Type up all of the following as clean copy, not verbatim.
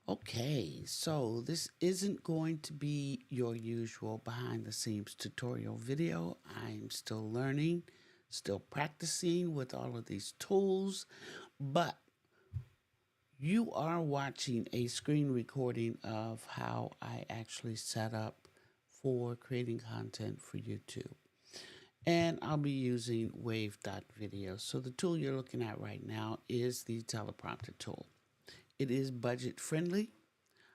Okay, so this isn't going to be your usual behind the scenes tutorial video. I'm still learning, still practicing with all of these tools, but you are watching a screen recording of how I actually set up for creating content for YouTube. And I'll be using Wave.Video. So the tool you're looking at right now is the teleprompter tool. It is budget friendly.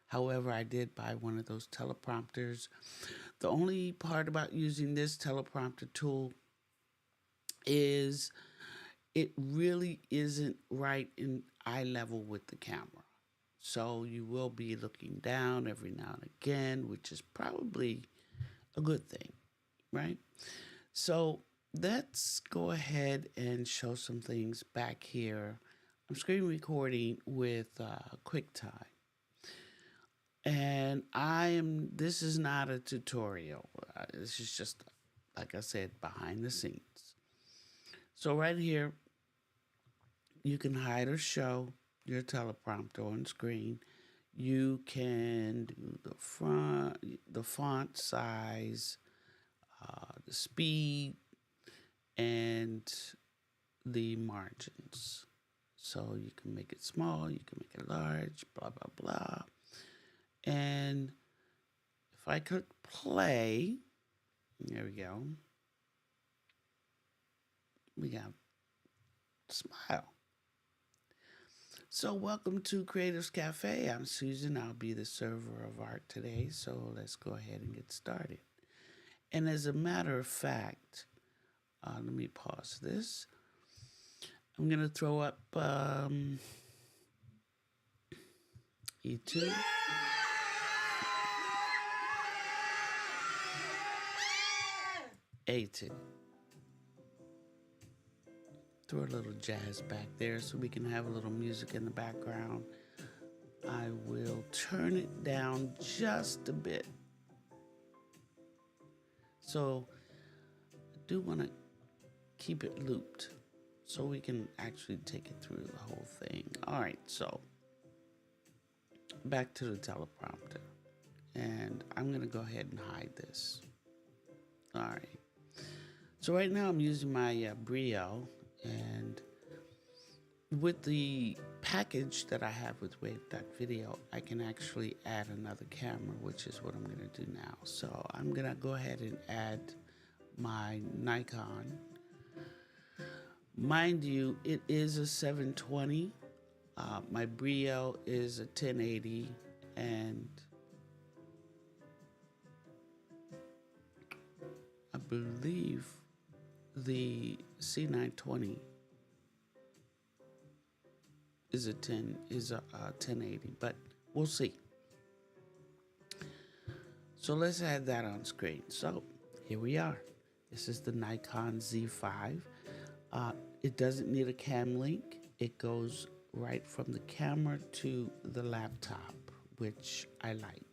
However, I did buy one of those teleprompters. The only part about using this teleprompter tool is it really isn't right in eye level with the camera. So you will be looking down every now and again, which is probably a good thing, right? So let's go ahead and show some things back here. I'm screen recording with QuickTime. And this is not a tutorial. This is just, like I said, behind the scenes. So right here, you can hide or show your teleprompter on screen. You can do the font size, the speed, and the margins. So you can make it small, you can make it large, blah, blah, blah. And if I click play, there we go. We got smile. So welcome to Creators Cafe. I'm Susan. I'll be the server of art today. So let's go ahead and get started. And as a matter of fact, let me pause this. I'm going to throw up E2. A2. Throw a little jazz back there so we can have a little music in the background. I will turn it down just a bit. So I do want to keep it looped so we can actually take it through the whole thing. All right, so back to the teleprompter. And I'm going to go ahead and hide this. All right. So right now I'm using my Brio, and with the package that I have with Wave.Video, I can actually add another camera, which is what I'm going to do now. So I'm going to go ahead and add my Nikon. Mind you, it is a 720. My Brio is a 1080, and I believe the C920 is a 1080, but we'll see. So let's add that on screen. So here we are. This is the Nikon Z5. It doesn't need a cam link. It goes right from the camera to the laptop, which I like.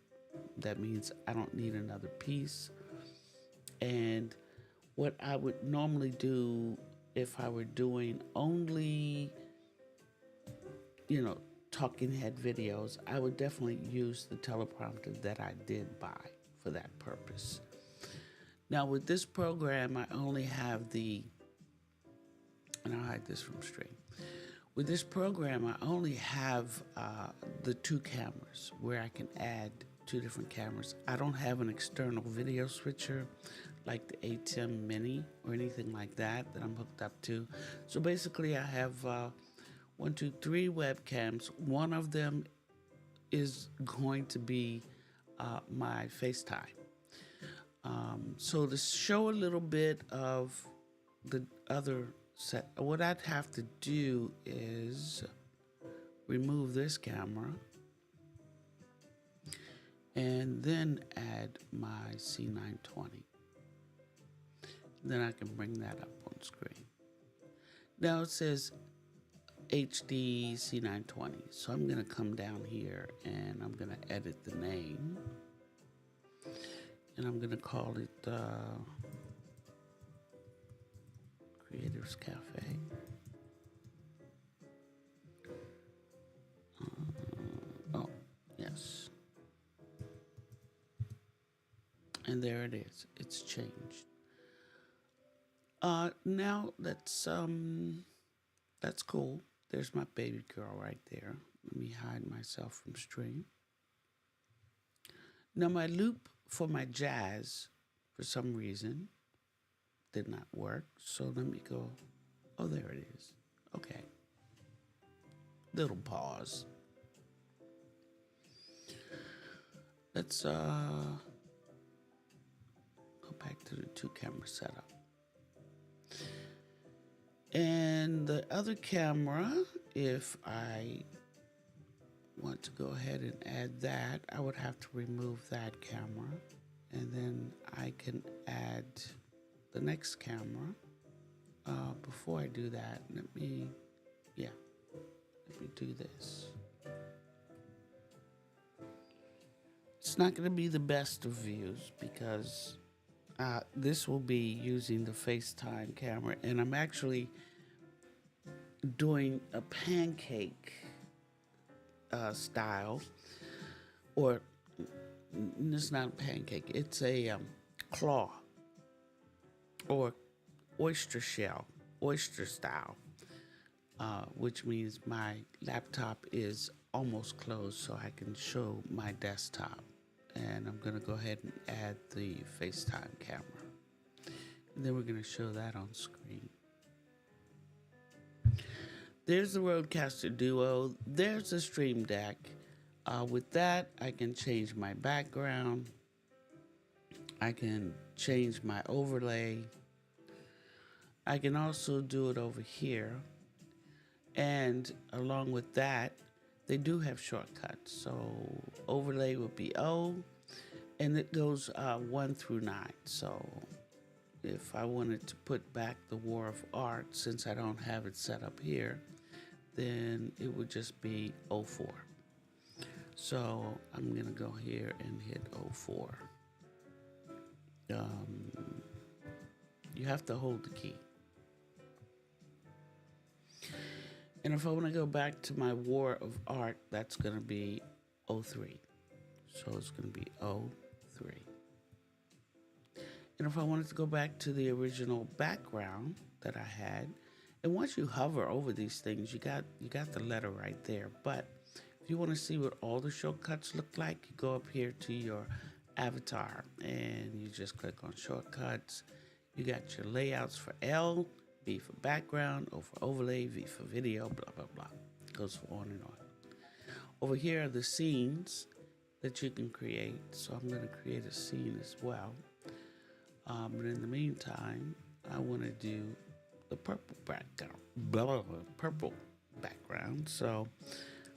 That means I don't need another piece. And what I would normally do if I were doing only, talking head videos, I would definitely use the teleprompter that I did buy for that purpose. Now with this program, I only have and I'll hide this from stream. With this program, I only have the two cameras where I can add two different cameras. I don't have an external video switcher like the ATEM Mini or anything like that I'm hooked up to. So basically I have 3 webcams. One of them is going to be my FaceTime. So to show a little bit of the other set, what I'd have to do is remove this camera and then add my C920. Then I can bring that up on screen. Now it says HD C920. So I'm going to come down here and I'm going to edit the name. And I'm going to call it Creators Cafe. And there it is. It's changed. Now that's cool. There's my baby girl right there. Let me hide myself from stream. Now my loop for my jazz, for some reason, did not work. So let me go. Oh, there it is. Okay. Little pause. Let's go back to the 2-camera setup. And the other camera, if I want to go ahead and add that, I would have to remove that camera. And then I can add the next camera. Before I do that, let me do this. It's not going to be the best of views because this will be using the FaceTime camera, and I'm actually doing a pancake style, or it's not a pancake, it's a claw or oyster shell, oyster style, which means my laptop is almost closed so I can show my desktop. And I'm going to go ahead and add the FaceTime camera. And then we're going to show that on screen. There's the Rodecaster Duo. There's the Stream Deck. With that, I can change my background. I can change my overlay. I can also do it over here. And along with that, they do have shortcuts. So overlay would be O, and it goes 1 through 9. So if I wanted to put back the War of Art, since I don't have it set up here, then it would just be 04. So I'm gonna go here and hit 04. You have to hold the key. And if I want to go back to my War of Art, that's going to be 03. So it's going to be 03. And if I wanted to go back to the original background that I had, and once you hover over these things, you got the letter right there. But if you want to see what all the shortcuts look like, you go up here to your avatar and you just click on shortcuts. You got your layouts for L, B for background, O for overlay, V for video, blah, blah, blah. It goes on and on. Over here are the scenes that you can create. So I'm going to create a scene as well. But in the meantime, I want to do the purple background, purple background. So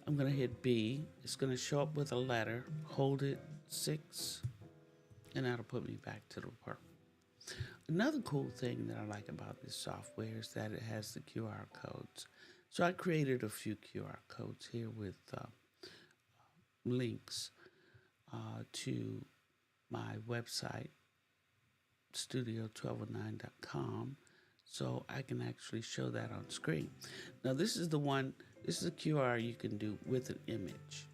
I'm going to hit B. It's going to show up with a letter. Hold it, 6, and that'll put me back to the purple. Another cool thing that I like about this software is that it has the QR codes. So I created a few QR codes here with links to my website, studio1209.com, so I can actually show that on screen. Now this is the one, this is a QR you can do with an image.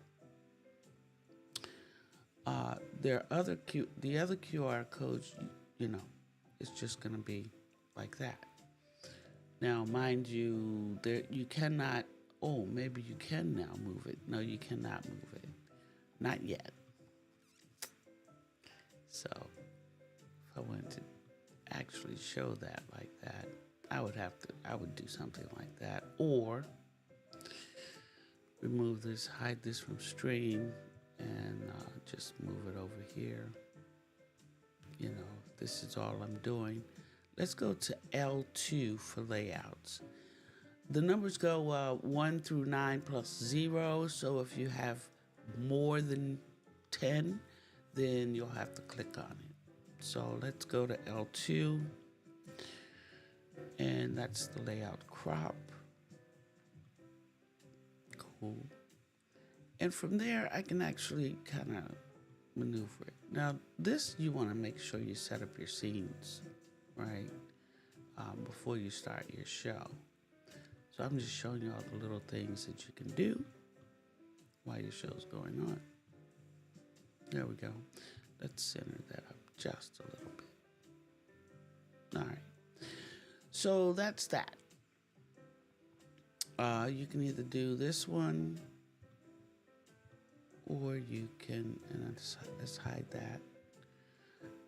There are the other QR codes, you know, it's just going to be like that. Now, mind you, you cannot, oh, maybe you can now move it. No, you cannot move it. Not yet. So, if I wanted to actually show that like that, I would do something like that. Or, remove this, hide this from stream, and just move it over here. You know, this is all I'm doing. Let's go to L2 for layouts. The numbers go 1 through 9 plus 0. So if you have more than 10, then you'll have to click on it. So let's go to L2. And that's the layout crop. Cool. And from there, I can actually kind of maneuver it. Now, this, you want to make sure you set up your scenes, right, before you start your show. So I'm just showing you all the little things that you can do while your show's going on. There we go. Let's center that up just a little bit. All right. So that's that. You can either do this one, or you can, and let's hide that.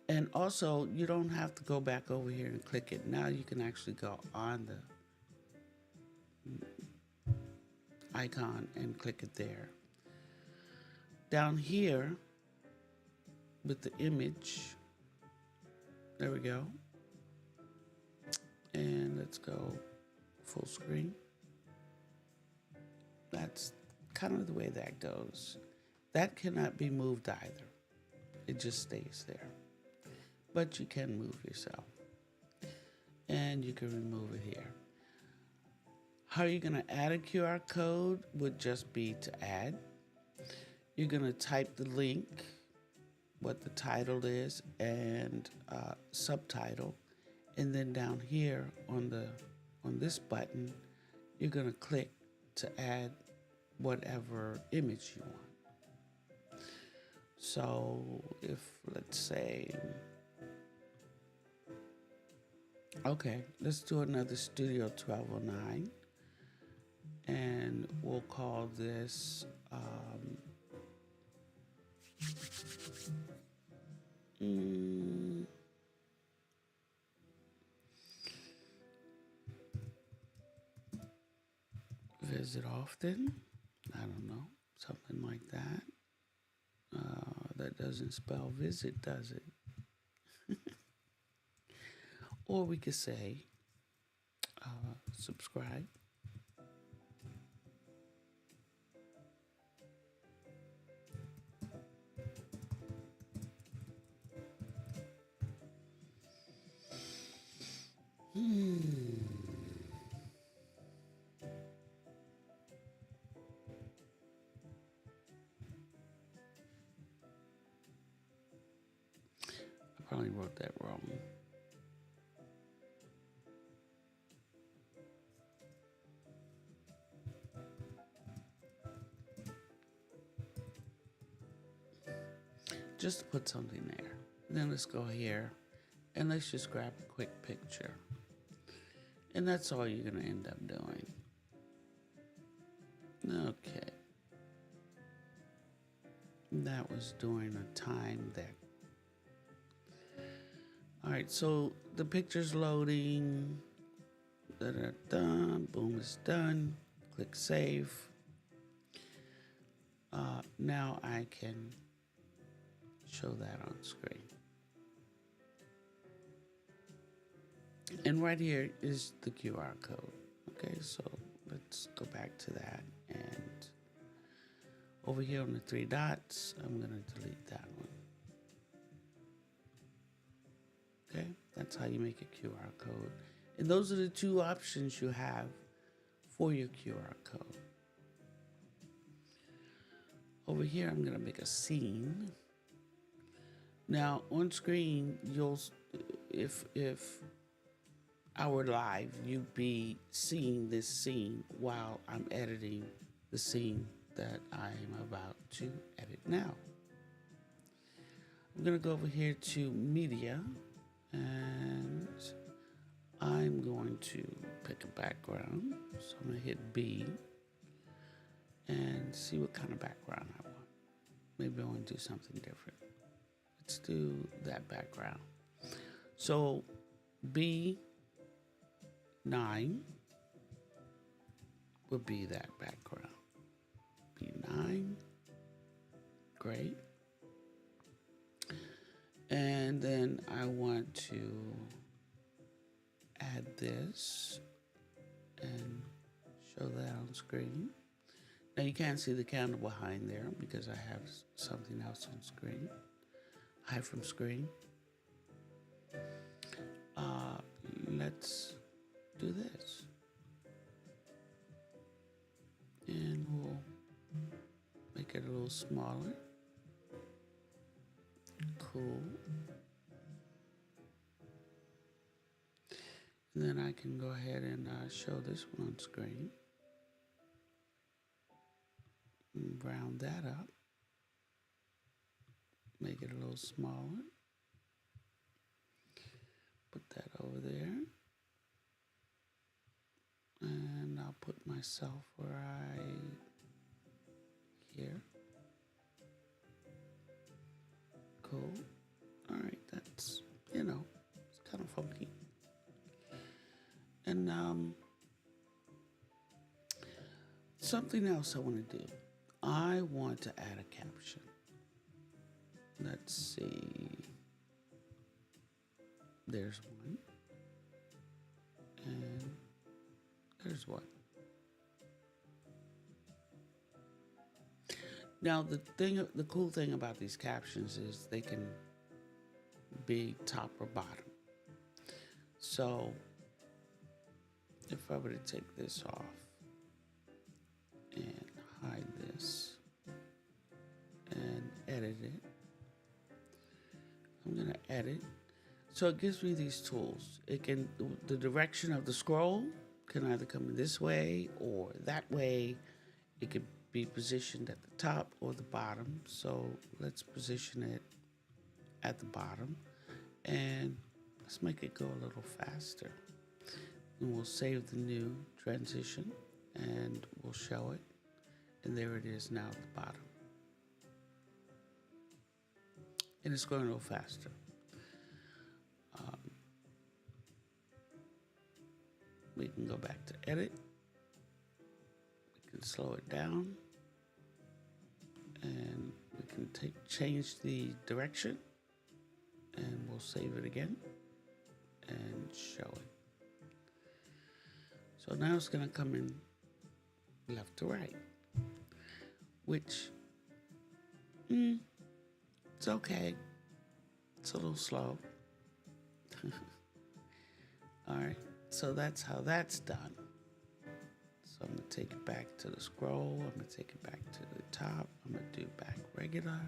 And also, you don't have to go back over here and click it. Now you can actually go on the icon and click it there. Down here with the image, there we go. And let's go full screen. That's kind of the way that goes. That cannot be moved either. It just stays there. But you can move yourself. And you can remove it here. How you're going to add a QR code would just be to add. You're going to type the link, what the title is, and subtitle. And then down here on this button, you're going to click to add whatever image you want. So if, let's say, okay, let's do another Studio 1209. And we'll call this visit often. I don't know, something like that. That doesn't spell visit, does it? Or we could say subscribe. I probably wrote that wrong. Just to put something there. Then let's go here and let's just grab a quick picture. And that's all you're going to end up doing. Okay. That was during a time that. All right, so the picture's loading. Da-da-da, boom, it's done. Click save. Now I can show that on screen. And right here is the QR code. Okay, so let's go back to that. And over here on the three dots, I'm going to delete that one. Okay, that's how you make a QR code. And those are the two options you have for your QR code. Over here, I'm going to make a scene. Now, on screen, if I were live, you'd be seeing this scene while I'm editing the scene that I'm about to edit now. I'm going to go over here to Media, and I'm going to pick a background. So I'm going to hit B and see what kind of background I want. Maybe I want to do something different. Let's do that background. So B9 would be that background. B9, great. And then I want to add this and show that on screen. Now you can't see the candle behind there because I have something else on screen. Hide from screen. Let's do this. And we'll make it a little smaller. Cool. And then I can go ahead and show this one on screen. And round that up. Make it a little smaller. put that over there. And I'll put myself right here. Cool. All right, that's, you know, it's kind of funky. And something else I want to do. I want to add a caption. Let's see. There's one. And there's one. Now the cool thing about these captions is they can be top or bottom. So if I were to take this off and hide this and edit it, I'm gonna edit. So it gives me these tools. It can, the direction of the scroll can either come this way or that way. It could be positioned at the top or the bottom. So let's position it at the bottom and let's make it go a little faster. And we'll save the new transition and we'll show it. And there it is now at the bottom. And it's going a little faster. We can go back to edit. We can slow it down. And we can change the direction. And we'll save it again and show it. So now it's going to come in left to right, which it's okay. It's a little slow. All right, so that's how that's done. So I'm gonna take it back to the scroll. I'm gonna take it back to the top. I'm gonna do back regular,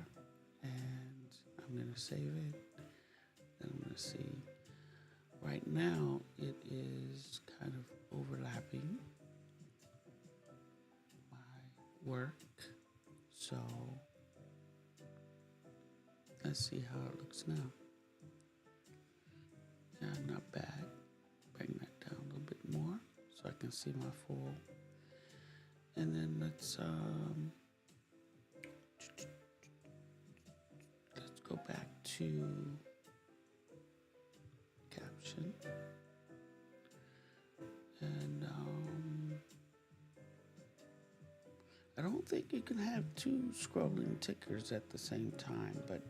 and I'm gonna save it. Then I'm gonna see. Right now, it is kind of overlapping my work. So let's see how it looks now. Yeah, not bad. Bring that down a little bit more so I can see my full. And then let's go back to caption. And I don't think you can have two scrolling tickers at the same time, but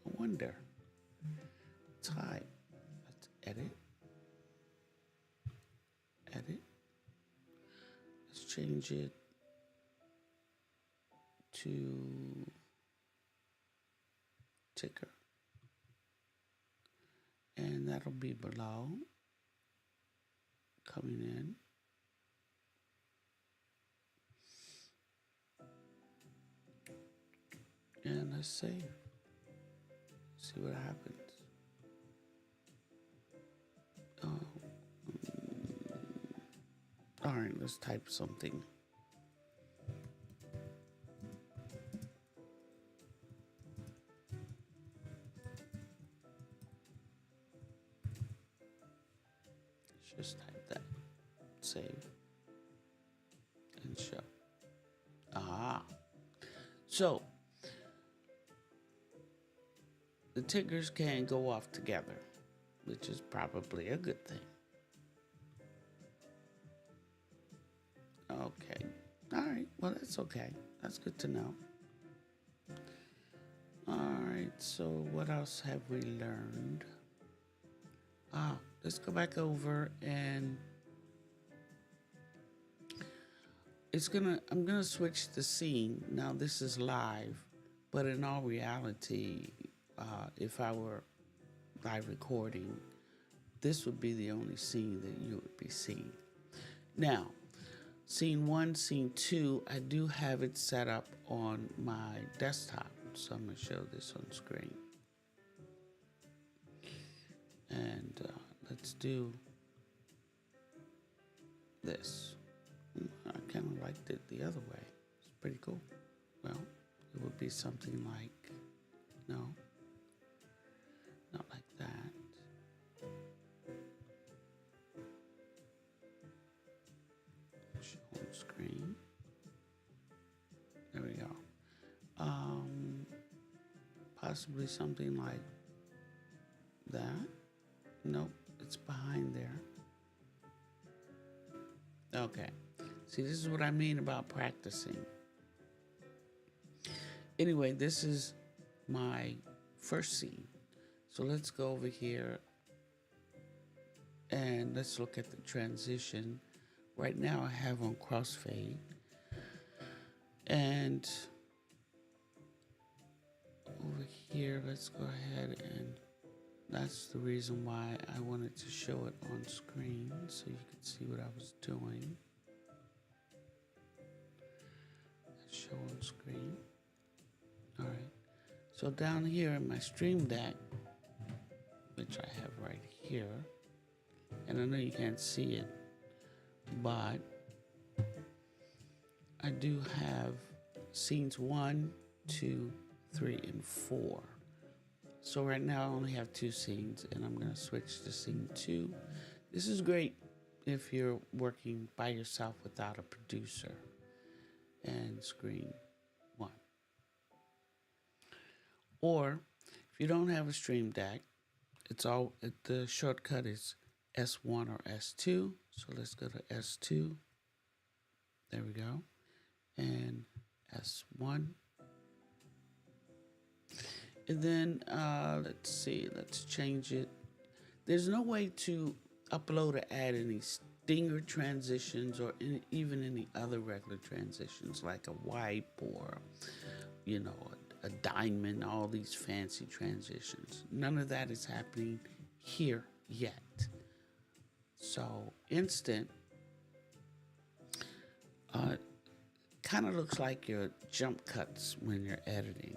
I wonder. Let's hide. Let's edit. Edit. Let's change it to ticker. And that'll be below. Coming in. And let's save. See what happens. All right, let's type something. Just type that. Save. And show. So the tickers can go off together, which is probably a good thing. Okay. All right. Well, that's okay. That's good to know. All right. So what else have we learned? Let's go back over and I'm gonna switch the scene. Now this is live, but in all reality, if I were live recording, this would be the only scene that you would be seeing. Now, scene 1, scene 2, I do have it set up on my desktop, so I'm gonna show this on screen. And let's do this. I kind of liked it the other way. It's pretty cool. Well, it would be something like, no, not like that. possibly something like that. Nope, it's behind there. Okay. See, this is what I mean about practicing. Anyway, this is my first scene. So let's go over here and let's look at the transition. Right now I have on crossfade. And over here, let's go ahead, and that's the reason why I wanted to show it on screen so you could see what I was doing. Let's show on screen. All right. So down here in my Stream Deck, which I have right here, and I know you can't see it, but I do have scenes 1, 2, 3, and 4. So right now I only have 2 scenes, and I'm going to switch to scene 2. This is great if you're working by yourself without a producer. And screen 1. Or if you don't have a Stream Deck, the shortcut is S1 or S2. So let's go to S2. There we go. And S1. And then let's see, let's change it. There's no way to upload or add any stinger transitions or even any other regular transitions like a wipe or, you know, a diamond, all these fancy transitions. None of that is happening here yet. So instant kind of looks like your jump cuts when you're editing.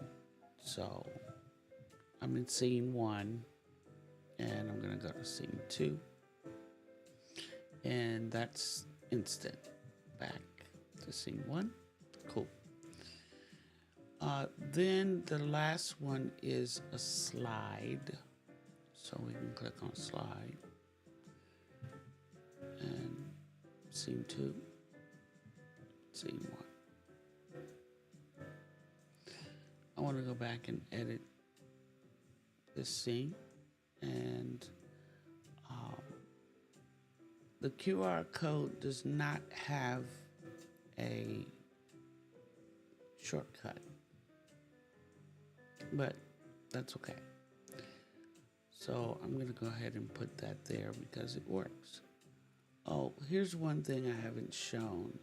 So I'm in scene 1 and I'm gonna go to scene 2, and that's instant. Back to scene 1. Cool. Then the last one is a slide. So we can click on slide. And scene 2, scene 1. I want to go back and edit this scene. And the QR code does not have a shortcut, but that's okay. So I'm going to go ahead and put that there because it works. Oh, here's one thing I haven't shown.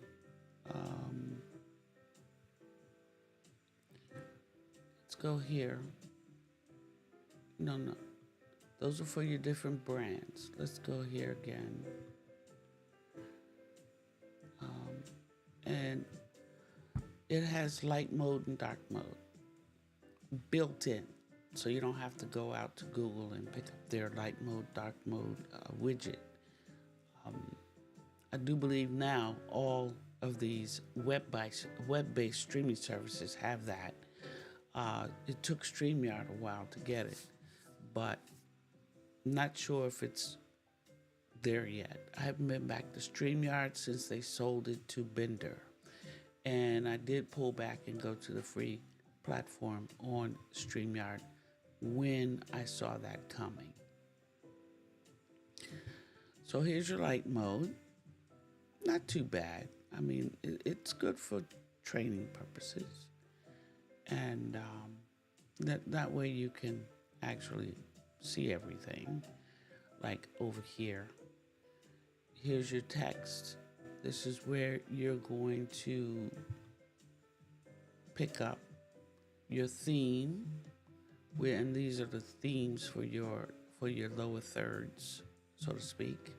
Let's go here. No. Those are for your different brands. Let's go here again. And it has light mode and dark mode built in. So you don't have to go out to Google and pick up their light mode, dark mode widget. I do believe now all of these web-based streaming services have that. It took StreamYard a while to get it, but I'm not sure if it's there yet. I haven't been back to StreamYard since they sold it to Bender. And I did pull back and go to the free platform on StreamYard when I saw that coming. So here's your light mode. Not too bad. I mean, it's good for training purposes. And that way you can actually see everything. Like over here. Here's your text. This is where you're going to pick up your theme, and these are the themes for your lower thirds, so to speak.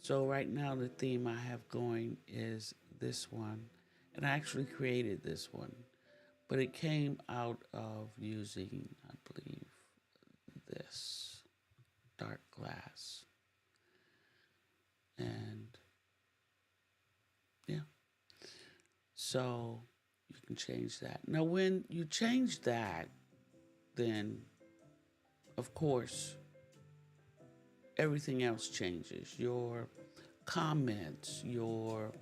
So right now the theme I have going is this one, and I actually created this one, but it came out of using, I believe, this dark glass. And yeah, so you can change that. Now, when you change that, then of course everything else changes. Your comments, your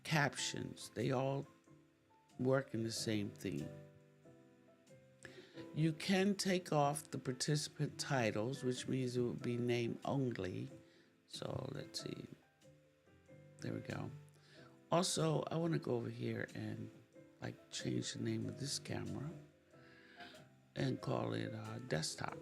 captions, they all work in the same theme. You can take off the participant titles, which means it would be name only. So let's see. There we go. Also, I want to go over here and like change the name of this camera and call it desktop.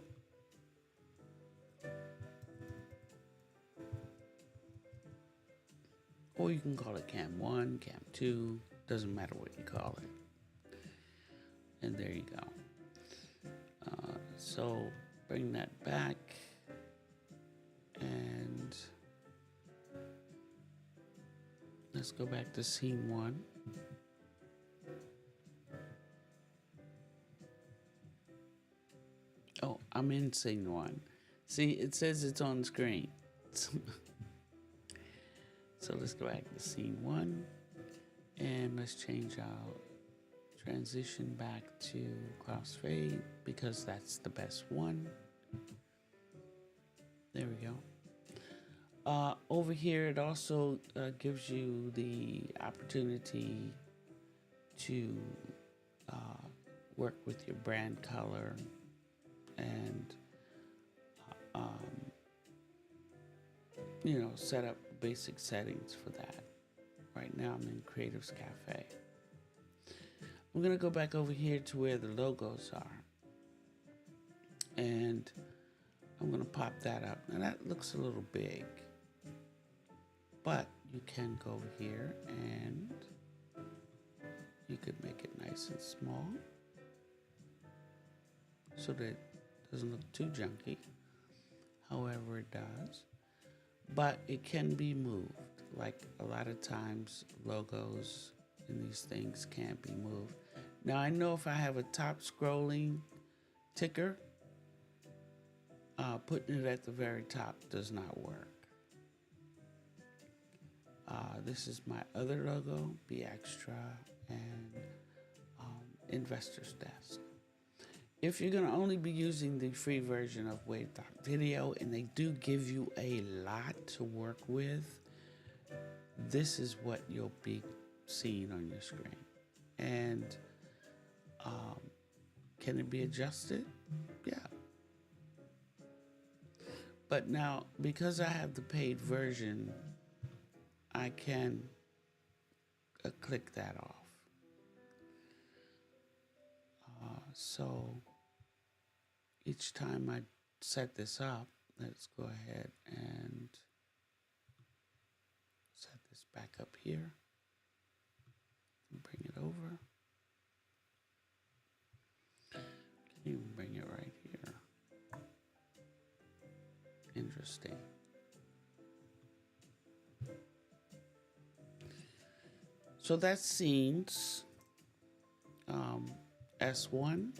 Or you can call it Cam 1, Cam 2, doesn't matter what you call it. And there you go. So bring that back and let's go back to scene 1. Oh, I'm in scene 1. See, it says it's on screen. So let's go back to scene 1 and let's change our transition back to crossfade because that's the best one. There we go. Over here, it also gives you the opportunity to work with your brand color and you know, set up basic settings for that. Right now I'm in Creatives Cafe. I'm gonna go back over here to where the logos are. And I'm gonna pop that up. Now that looks a little big, but you can go over here and you could make it nice and small so that it doesn't look too junky. However, it does. But it can be moved. Like a lot of times logos and these things can't be moved. Now I know if I have a top scrolling ticker, putting it at the very top does not work. This is my other logo, Be Extra, and Investor's Desk. If you're gonna only be using the free version of Wave.Video, and they do give you a lot to work with, this is what you'll be seeing on your screen. And can it be adjusted? Yeah. But now, because I have the paid version, I can click that off. So each time I set this up, let's go ahead and set this back up here. Bring it over. Can even bring it right here. Interesting. So that's scenes S1,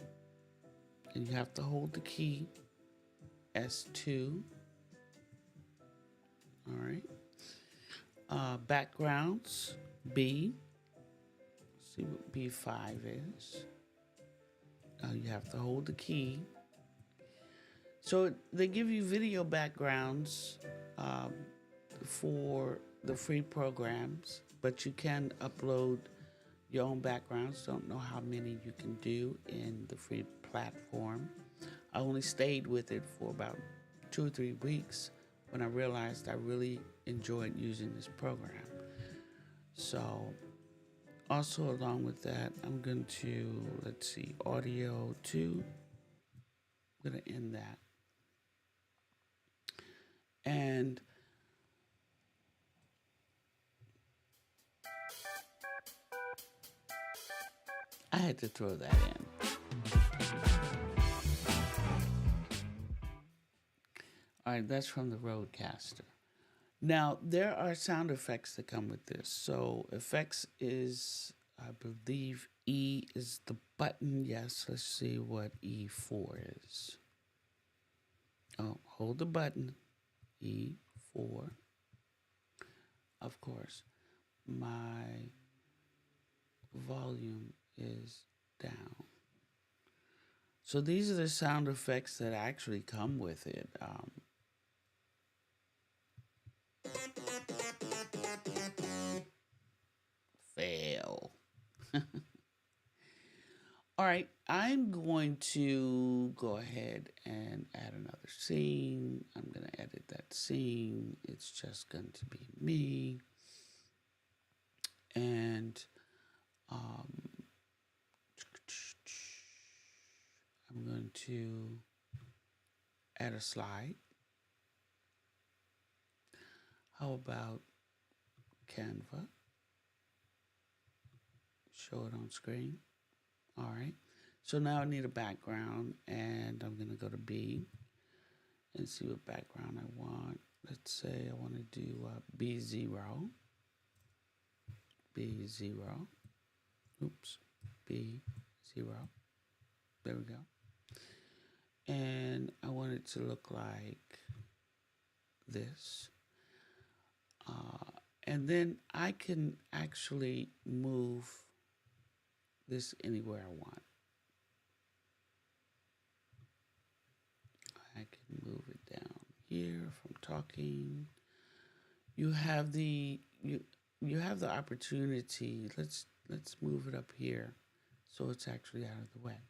and you have to hold the key. S2. All right. Backgrounds B. Let's see what B5 is. You have to hold the key. So they give you video backgrounds for the free programs, but you can upload your own backgrounds. Don't know how many you can do in the free platform. I only stayed with it for about 2 or 3 weeks when I realized I really enjoyed using this program. So also along with that, I'm going to, let's see, audio 2. I'm going to end that. And I had to throw that in. All right, that's from the Rodecaster. Now, there are sound effects that come with this. So effects is, I believe E is the button. Yes, let's see what E4 is. Oh, hold the button. E4. Of course, my volume is down. So these are the sound effects that actually come with it. Fail. All right, I'm going to go ahead and add another scene. I'm going to edit that scene. It's just going to be me. And I'm going to add a slide. How about CANVA? Show it on screen. All right. So now I need a background, and I'm going to go to B and see what background I want. Let's say I want to do B0. B0. Oops. B0. There we go. And I want it to look like this. And then I can actually move this anywhere I want. I can move it down here from talking. You have the you have the opportunity. Let's move it up here so it's actually out of the way.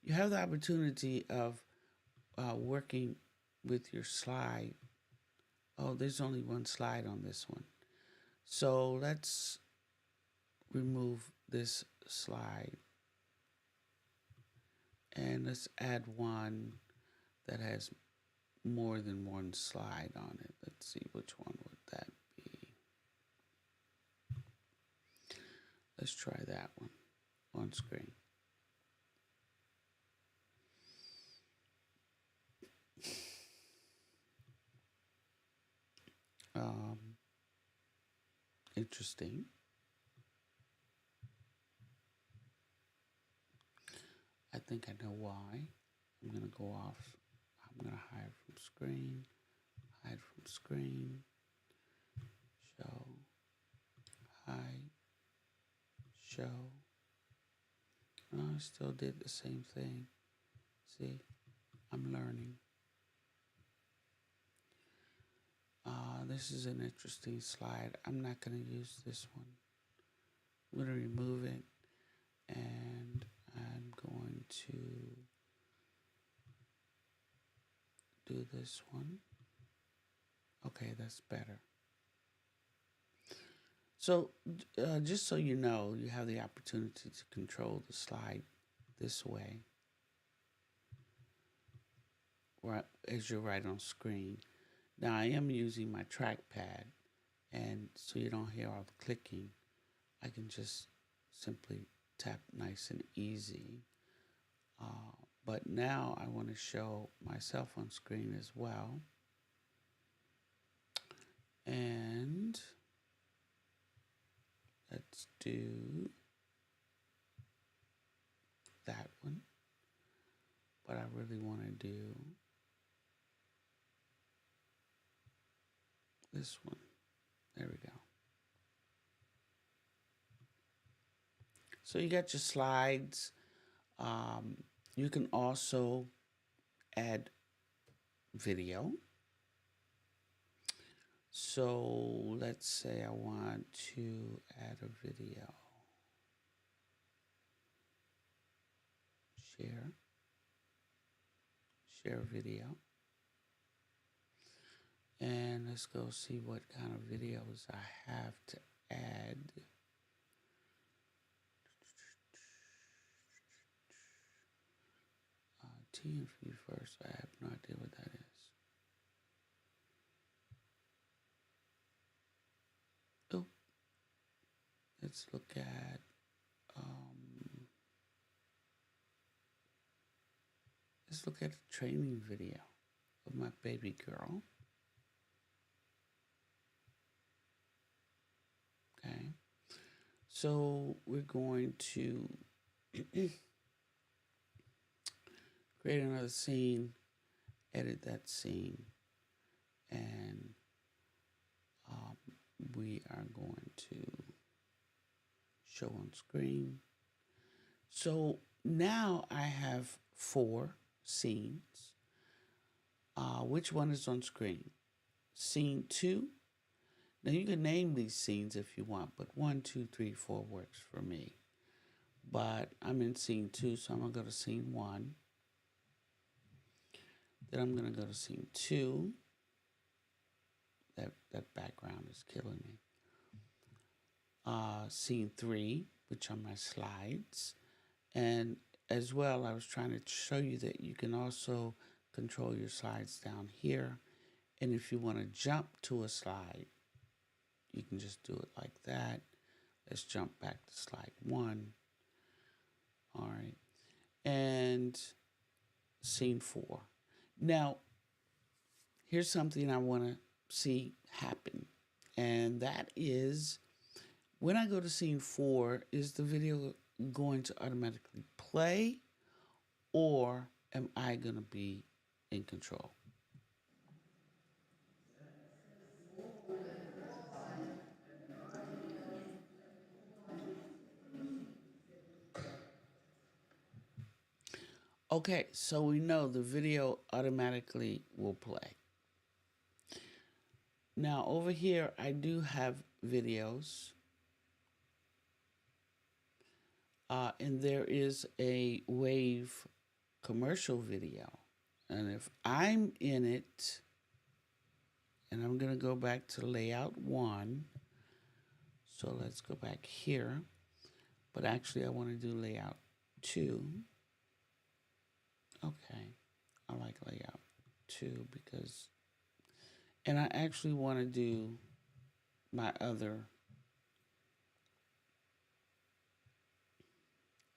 You have the opportunity of working with your slide. Oh, there's only one slide on this one. So let's remove this slide and let's add one that has more than one slide on it. Let's see, which one would that be? Let's try that one on screen. Interesting. I think I know why. I'm going to go off. I'm going to hide from screen, hide from screen, show, hide, show. Oh, I still did the same thing. See, I'm learning. This is an interesting slide. I'm not going to use this one. I'm going to remove it, and I'm going to do this one. Okay, that's better. So just so you know, you have the opportunity to control the slide this way, right, as you're right on screen. Now I am using my trackpad, and so you don't hear all the clicking, I can just simply tap nice and easy. But now I want to show myself on screen as well. And let's do that one. But I really want to do this one. There we go. So you got your slides. You can also add video. So let's say I want to add a video. Share video. And let's go see what kind of videos I have to add. TNV first. I have no idea what that is. Oh, let's look at a training video of my baby girl. Okay, so we're going to create another scene, edit that scene, and we are going to show on screen. So now I have 4 scenes. Which one is on screen? Scene 2. Now you can name these scenes if you want, but 1, 2, 3, 4 works for me. but I'm in scene 2, so I'm going to go to scene 1. Then I'm going to go to scene 2. That background is killing me. Scene 3, which are my slides. And as well, I was trying to show you that you can also control your slides down here. And if you want to jump to a slide, you can just do it like that. Let's jump back to slide 1. All right. And scene 4. Now, here's something I want to see happen. And that is, when I go to scene 4, is the video going to automatically play, or am I going to be in control? Okay, so we know the video automatically will play. Now over here, I do have videos. And there is a Wave commercial video. And if I'm in it, and I'm going to go back to layout 1. So let's go back here. But actually, I want to do layout 2. Okay, I like layout 2 because, and I actually want to do my other,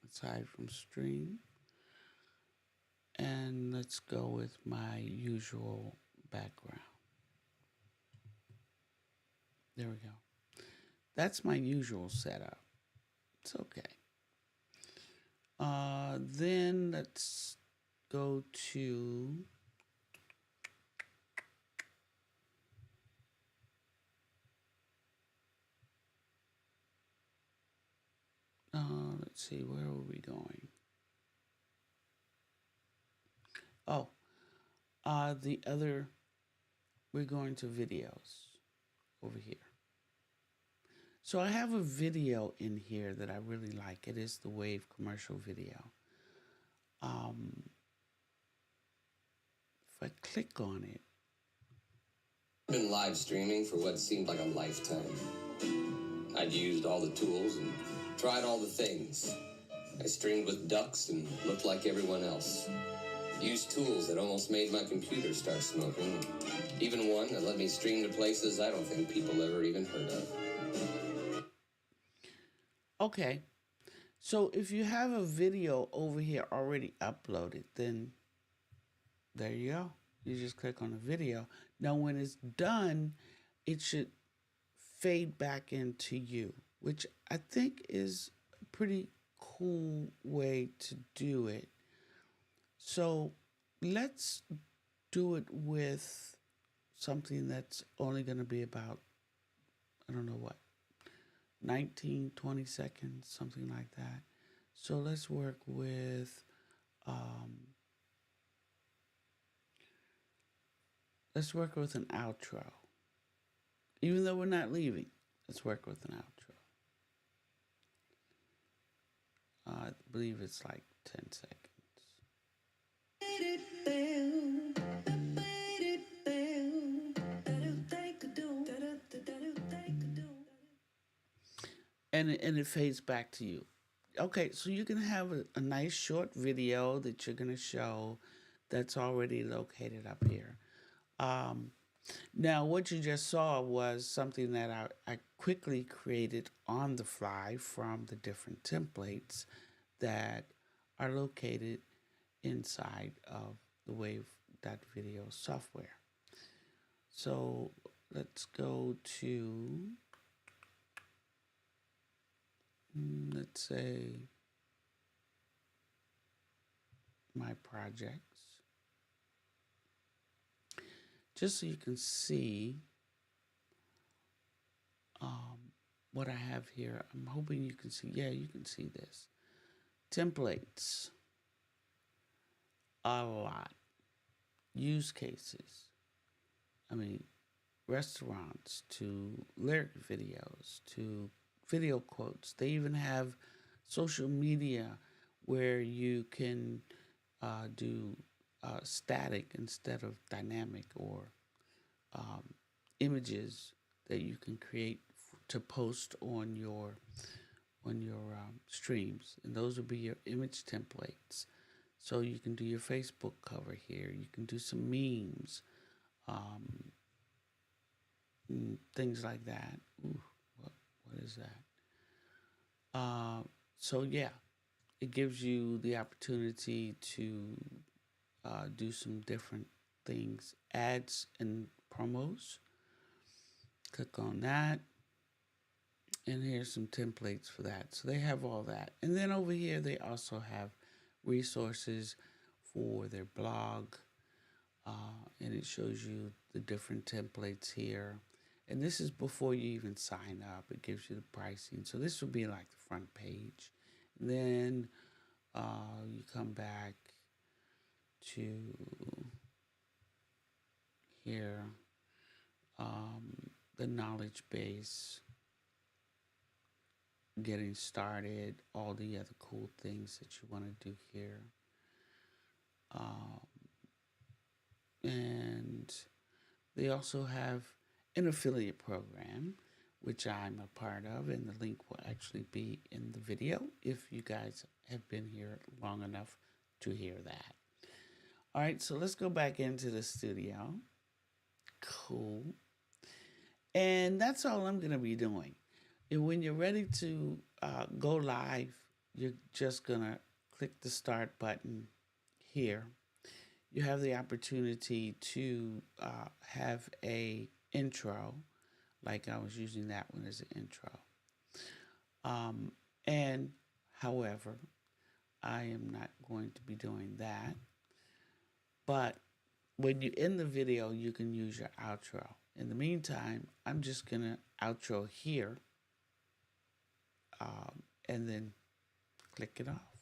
aside from stream, and let's go with my usual background. There we go. That's my usual setup. It's okay. Then let's go to let's see, where are we going? Oh, the other, we're going to videos over here. So I have a video in here that I really like. It is the Wave commercial video. If I click on it. I've been live streaming for what seemed like a lifetime. I'd used all the tools and tried all the things. I streamed with ducks and looked like everyone else. Used tools that almost made my computer start smoking. Even one that let me stream to places I don't think people ever even heard of. Okay, so if you have a video over here already uploaded, then there you go. You just click on the video. Now, when it's done, it should fade back into you, which I think is a pretty cool way to do it. So let's do it with something that's only going to be about, I don't know what, 19, 20 seconds, something like that. So let's work with, let's work with an outro. Even though we're not leaving, let's work with an outro. I believe it's like 10 seconds. And it fades back to you. Okay, so you can have a nice short video that you're going to show that's already located up here. Now, what you just saw was something that I quickly created on the fly from the different templates that are located inside of the Wave.Video software. So let's go to, let's say, my projects. Just so you can see what I have here. I'm hoping you can see. Yeah, you can see this. Templates. A lot. Use cases. I mean, restaurants to lyric videos to video quotes. They even have social media where you can do static instead of dynamic, or um, images that you can create to post on your streams, and those will be your image templates. So you can do your Facebook cover here. You can do some memes, um, things like that. Ooh, what is that? So yeah, it gives you the opportunity to do some different things, ads and promos. Click on that, and here's some templates for that. So they have all that. And then over here, they also have resources for their blog, and it shows you the different templates here. And this is before you even sign up. It gives you the pricing. So this will be like the front page. And then you come back to here, the knowledge base, getting started, all the other cool things that you want to do here. And they also have an affiliate program, which I'm a part of, and the link will actually be in the video if you guys have been here long enough to hear that. All right, so let's go back into the studio. Cool. And that's all I'm going to be doing. And when you're ready to go live, you're just going to click the start button here. You have the opportunity to have a intro, like I was using that one as an intro. And however, I am not going to be doing that. But when you end the video, you can use your outro. In the meantime, I'm just going to outro here, and then click it off.